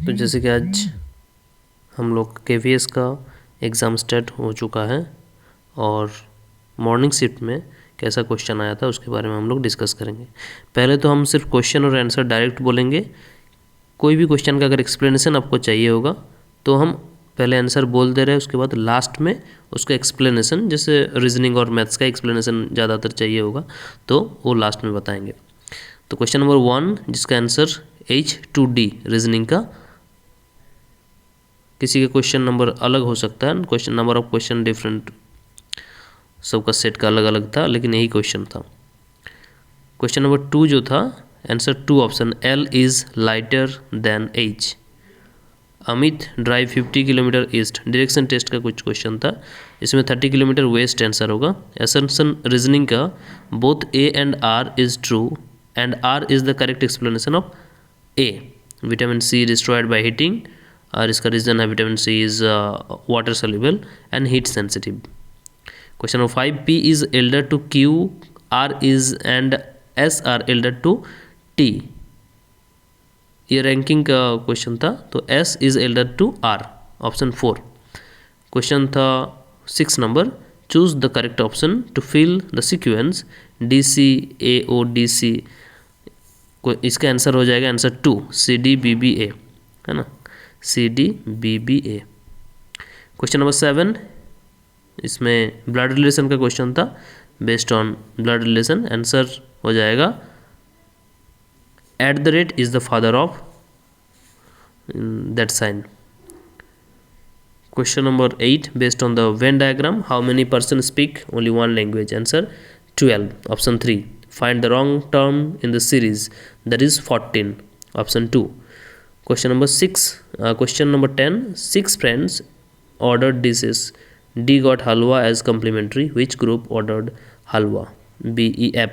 तो जैसे कि आज हम लोग KVS का एग्ज़ाम स्टार्ट हो चुका है और मॉर्निंग शिफ्ट में कैसा क्वेश्चन आया था उसके बारे में हम लोग डिस्कस करेंगे। पहले तो हम सिर्फ क्वेश्चन और आंसर डायरेक्ट बोलेंगे। कोई भी क्वेश्चन का अगर एक्सप्लेनेशन आपको चाहिए होगा तो हम पहले आंसर बोल दे रहे हैं, उसके बाद लास्ट में उसका एक्सप्लेनेशन, जैसे रीजनिंग और मैथ्स का एक्सप्लेनेशन ज़्यादातर चाहिए होगा तो वो लास्ट में बताएंगे। तो क्वेश्चन नंबर 1 जिसका आंसर H2D रीजनिंग का, किसी का क्वेश्चन नंबर अलग हो सकता है, question number of question different, सबका सेट का अलग अलग था, लेकिन यही क्वेश्चन था। क्वेश्चन नंबर 2 जो था answer 2 option L is lighter than H। Amit drive 50 kilometre east, direction test का कुछ क्वेश्चन था, इसमें 30 किलोमीटर वेस्ट आंसर होगा। असम्पशन रीजनिंग का both A and R is true and R is the correct explanation of A। Vitamin C destroyed by heating, और इसका reason है vitamin C is water soluble and heat sensitive. Question number 5 P is elder to Q, R is and S are elder to T। ये ranking का question था, तो S is elder to R, option 4। Question था 6 नंबर, choose the correct option to fill the sequence DC AO DC। इसका answer हो जाएगा answer 2 CDBBA, है ना, CDBBA। क्वेश्चन नंबर 7, इसमें ब्लड रिलेशन का क्वेश्चन था, based on blood relation answer हो जाएगा @ is the father of that sign. Question number 8 based on the Venn diagram, how many person speak only one language, answer 12, option 3। Find the wrong term in the series, that is 14, option 2। Question number 6, question number 10, 6 friends ordered dishes, D got halwa as complimentary, which group ordered halwa, B, E, F।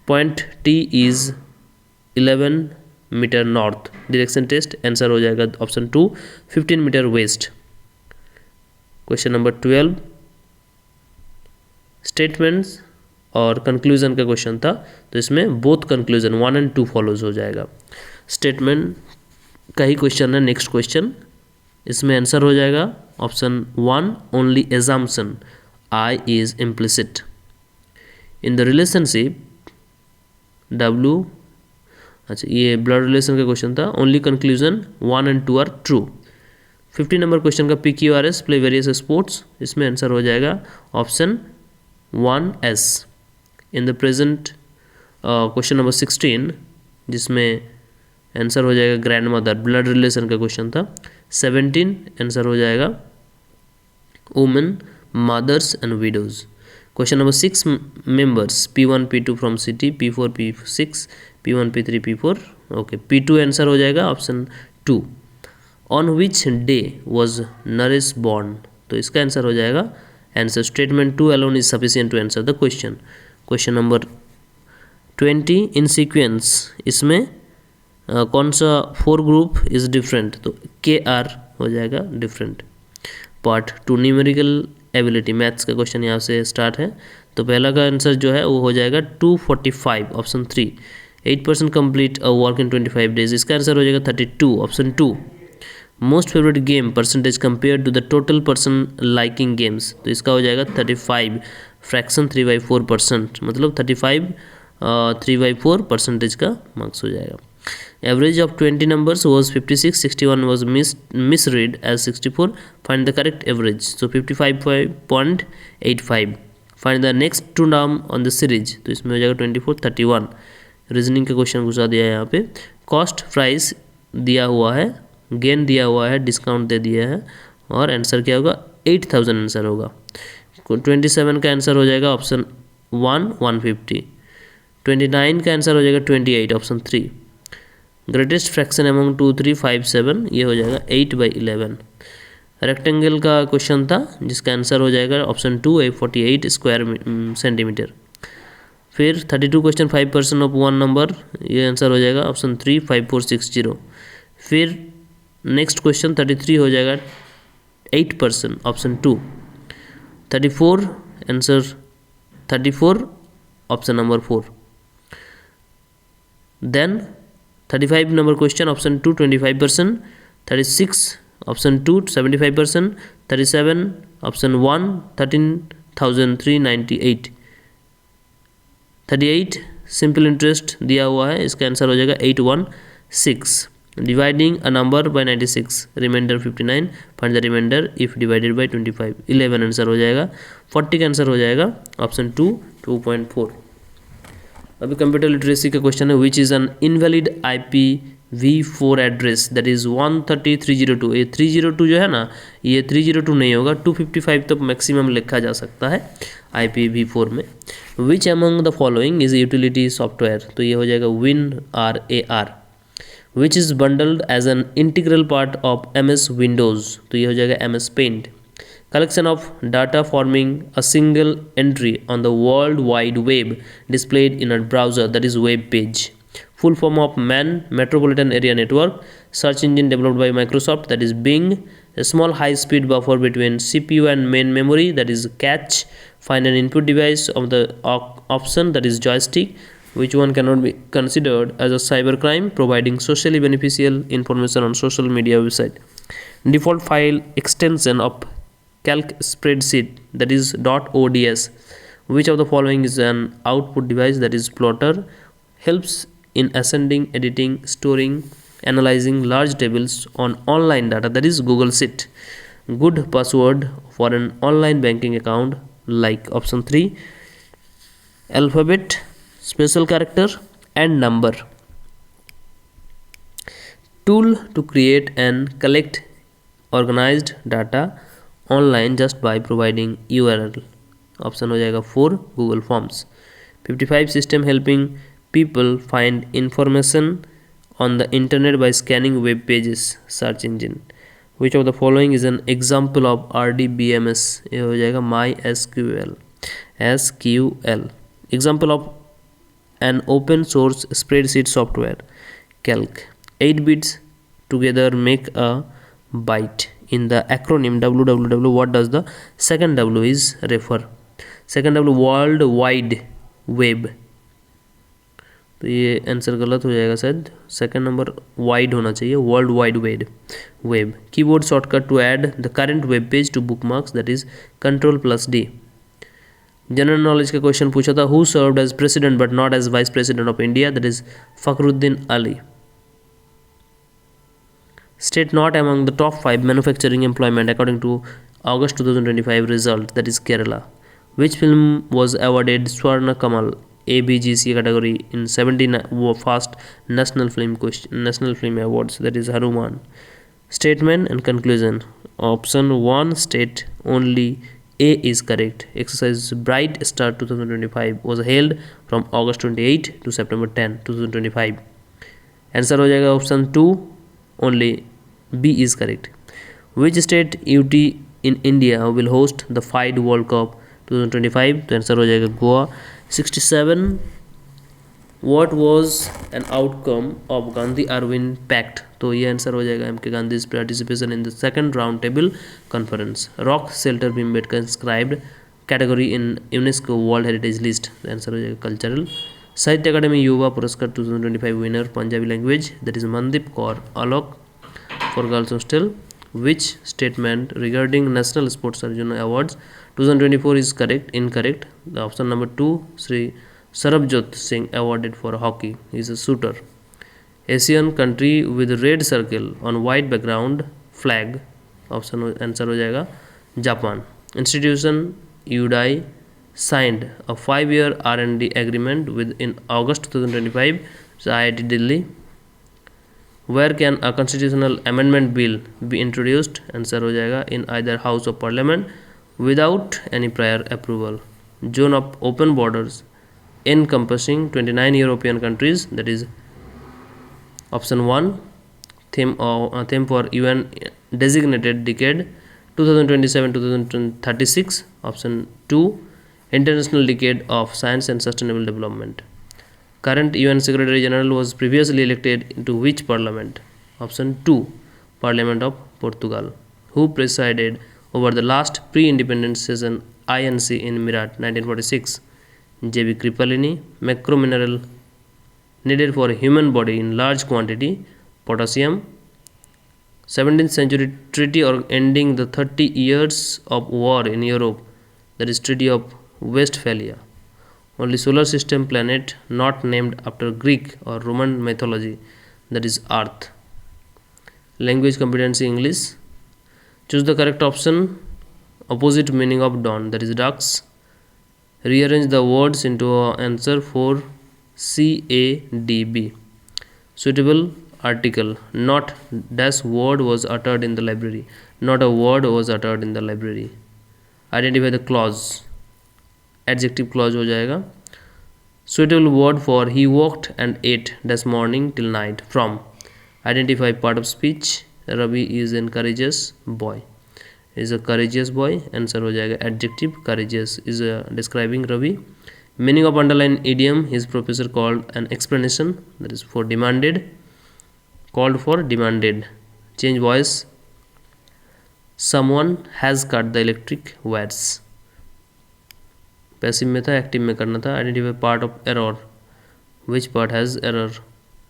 Point T is 11 metre north, direction test answer हो जाएगा option 2 15 metre west. Question number 12 statements और conclusion का question था, तो इसमें both conclusion 1 and 2 follows हो जाएगा। Statement का ही क्वेश्चन है नेक्स्ट क्वेश्चन, इसमें आंसर हो जाएगा option 1 only assumption I is implicit. In the relationship W, अच्छा ये ब्लड रिलेशन का क्वेश्चन था, only conclusion 1 and 2 are true. 50 number question का PQRS प्ले वेरियस स्पोर्ट्स, इसमें आंसर हो जाएगा option 1S। In the present question number 16 जिसमें answer हो जाएगा ग्रैंड मदर, ब्लड रिलेशन का क्वेश्चन था, 17 आंसर हो जाएगा women, mothers and widows. Question number 6 members P1 P2 from city, P4 P6, P1 P3 P4, okay, P2 answer हो जाएगा option 2। On which day was Naresh born, तो इसका answer हो जाएगा answer statement 2 alone is sufficient to answer the question. Question number 20 in sequence, इसमें कौन सा 4 group is different, तो KR हो जाएगा different. Part 2 numerical ability, maths का क्वेश्चन यहाँ से स्टार्ट है, तो पहला का आंसर जो है वो हो जाएगा 245, option 3। 8% complete a work in 25 days, इसका आंसर हो जाएगा 32, option 2। Most favourite game percentage compare to the total person liking games, तो इसका हो जाएगा 35, फ्रैक्शन 3/4%, मतलब 35 3/4 परसेंटेज का मार्क्स हो जाएगा। Average of 20 numbers was 56, 61 was misread as 64, find the correct average, so 55.85। Find the next 2 term on the series, तो इसमें हो जाएगा 24, 31। रीजनिंग का क्वेश्चन घुसा दिया है यहाँ पे, कॉस्ट प्राइस दिया हुआ है, गेन दिया हुआ है, डिस्काउंट दे दिया है, और आंसर क्या होगा 8000 आंसर होगा। 27 का आंसर हो जाएगा ऑप्शन 1 150। 29 का आंसर हो जाएगा 28, ऑप्शन 3। ग्रेटेस्ट फ्रैक्शन अमंग 2 3 5 7, ये हो जाएगा 8/11। रेक्टेंगल का क्वेश्चन था जिसका आंसर हो जाएगा ऑप्शन 2 48 स्क्वायर सेंटीमीटर। फिर 32 क्वेश्चन 5% ऑफ 1 नंबर, ये आंसर हो जाएगा ऑप्शन 3 5460। फिर नेक्स्ट क्वेश्चन 33 हो जाएगा 8%, option 2। 34 answer 34, option number 4। Then 35 number question, option 2 25%, 36 option 2 75%, 37 option 1 13,398, 38 simple interest दिया हुआ है, इसका आंसर हो जाएगा 816. Dividing a number by 96, remainder 59, find the remainder if divided by 25, 11 answer हो जाएगा. 40 का आंसर हो जाएगा ऑप्शन 2 2.4. अभी कंप्यूटर लिटरेसी का क्वेश्चन है, which is an invalid IPv4 address that is 130.302. ये 302 जो है ना, ये 302 नहीं होगा, 255 तक मैक्सिमम लिखा जा सकता है IPv4 में. Which among the following is utility software, तो ये हो जाएगा WinRAR. Which is bundled as an integral part of MS Windows, तो ये हो जाएगा MS Paint. Collection of data forming a single entry on the World Wide Web displayed in a browser, that is web page. Full form of MAN, Metropolitan Area Network. Search engine developed by Microsoft, that is Bing. A small high-speed buffer between CPU and main memory, that is Cache. Find an input device of the option, that is joystick. Which one cannot be considered as a cybercrime? Providing socially beneficial information on social media website. Default file extension of calc spreadsheet, that is .ods. Which of the following is an output device, that is plotter. Helps in ascending, editing, storing, analyzing large tables on online data, that is Google Sheet. Good password for an online banking account, like option 3 alphabet, special character and number. Tool to create and collect organized data online just by providing URL, option हो जाएगा 4 Google forms. 55 system helping people find information on the internet by scanning web pages, search engine. Which of the following is an example of RDBMS, ये हो जाएगा MySQL. Example of an open source spreadsheet software, Calc. 8 bits together make a byte. In the acronym www, what does the second W is refer? Second W World Wide Web, तो ये answer गलत हो जाएगा शायद, second number wide होना चाहिए, world wide web. Keyboard shortcut to add the current web page to bookmarks, that is Ctrl+D. General knowledge का question पूछा था, who served as president but not as vice president of India, that is Fakhruddin Ali. State not among the top 5 manufacturing employment according to August 2025 result, that is Kerala. Which film was awarded Swarna Kamal ABGC category in 71st National Film Awards, that is Hanuman. Statement and conclusion. Option 1 state only A is correct. Exercise Bright Star 2025 was held from August 28 to September 10, 2025. Answer हो जाएगा option 2 only B is correct. Which state UT in India will host the FIDE World Cup 2025? तो answer हो जाएगा Goa. 67 what was an outcome of Gandhi Irwin Pact? तो ये answer हो जाएगा MK Gandhi's participation in the second round table conference. Rock shelter Bhimbetka inscribed category in UNESCO World Heritage List, answer हो जाएगा cultural. साहित्य अकादमी युवा पुरस्कार 2025 winner Punjabi language, that is Mandeep Kaur Alok for girls hostel. Which statement regarding National Sports Arjuna Awards 2024 is incorrect? The option number 2 Sri Sarabjot Singh awarded for hockey, he is a shooter. Asian country with red circle on white background flag, option answer हो जाएगा Japan. Institution UDAI signed a 5-year R&D agreement with in August 2025 IIT Delhi. Where can a constitutional amendment bill be introduced? Answer हो जाएगा in either house of parliament without any prior approval. Zone of open borders encompassing 29 European countries, that is option 1 theme for UN designated decade 2027-2036, option 2 International Decade of Science and Sustainable Development. Current UN Secretary General was previously elected into which parliament? Option 2 Parliament of Portugal. Who presided over the last pre-independence session INC in Meerut 1946? J.B. Kripalani, Macromineral needed for human body in large quantity, potassium. 17th century treaty or ending the 30 years of war in Europe, that is Treaty of Westphalia. Only solar system planet not named after Greek or Roman mythology, that is Earth. Language competency English. Choose the correct option. Opposite meaning of dawn, that is ducks. Rearrange the words into an answer for CADB. Suitable article. Not dash word was uttered in the library. Not a word was uttered in the library. Identify the clause. Adjective clause हो जाएगा. Suitable word for he walked and ate dash morning till night. From. Identify part of speech. Ravi is a courageous boy. Is a courageous boy. Answer हो जाएगा adjective. Courageous is describing Ravi. Meaning of underlined idiom. His professor called an explanation, that is for demanded. Called for demanded. Change voice. Someone has cut the electric wires. Passive में था, active में करना था. Identify part of error. Which part has error.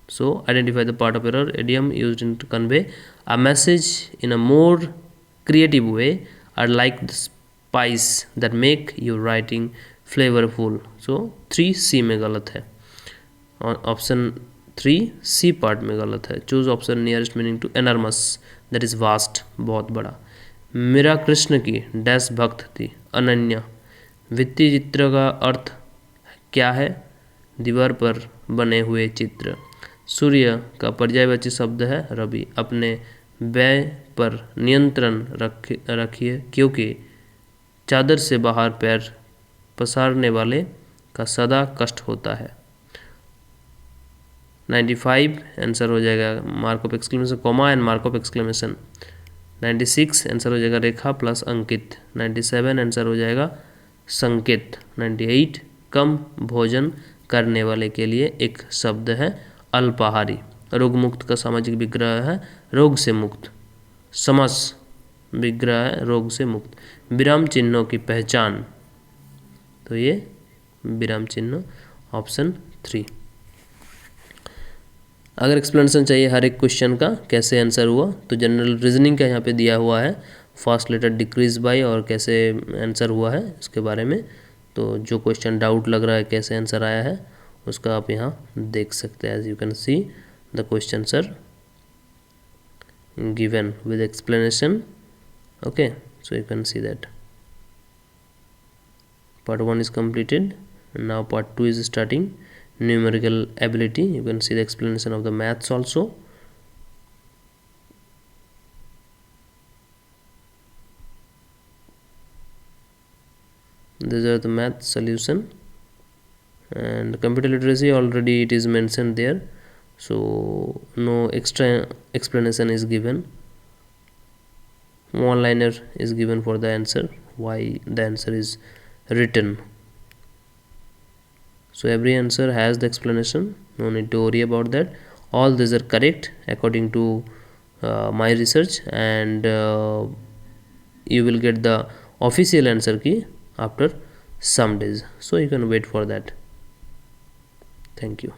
So identify the part of error. Idiom used in to convey a message in a more creative way are like the spice that make your writing flavourful. So 3C में गलत है. Option 3C part में गलत है. Choose option nearest meaning to enormous, that is vast, बहुत बड़ा. मेरा कृष्ण की डैश भक्त थी, अनन्या. भित्ति चित्र का अर्थ क्या है? दीवार पर बने हुए चित्र. सूर्य का पर्यायवाची शब्द है रवि. अपने व्यय पर नियंत्रण रखिए क्योंकि चादर से बाहर पैर पसारने वाले का सदा कष्ट होता है. 95 आंसर हो जाएगा mark of exclamation comma and mark of exclamation. 96 answer हो जाएगा रेखा प्लस अंकित. 97 आंसर हो जाएगा संकेत. 98 कम भोजन करने वाले के लिए एक शब्द है अल्पाहारी. रोग मुक्त का सामाजिक विग्रह है रोग से मुक्त. समस विग्रह है रोग से मुक्त. विराम चिन्हों की पहचान, तो ये विराम चिन्ह ऑप्शन 3. अगर एक्सप्लेनेशन चाहिए हर एक क्वेश्चन का कैसे आंसर हुआ तो जनरल रीजनिंग का यहाँ पे दिया हुआ है. फर्स्ट लेटर डिक्रीज बाय और कैसे आंसर हुआ है इसके बारे में. तो जो क्वेश्चन डाउट लग रहा है कैसे आंसर आया है उसका आप यहाँ देख सकते हैं. As you can see the questions are given with explanation. Okay, so you can see that part 1 is completed. Now part 2 is starting. Numerical ability. You can see the explanation of the maths also. These are the math solution. And computer literacy already it is mentioned there, so no extra explanation is given. One liner is given for the answer, why the answer is written. So every answer has the explanation, no need to worry about that. All these are correct according to my research, and you will get the official answer key after some days, so you can wait for that. Thank you.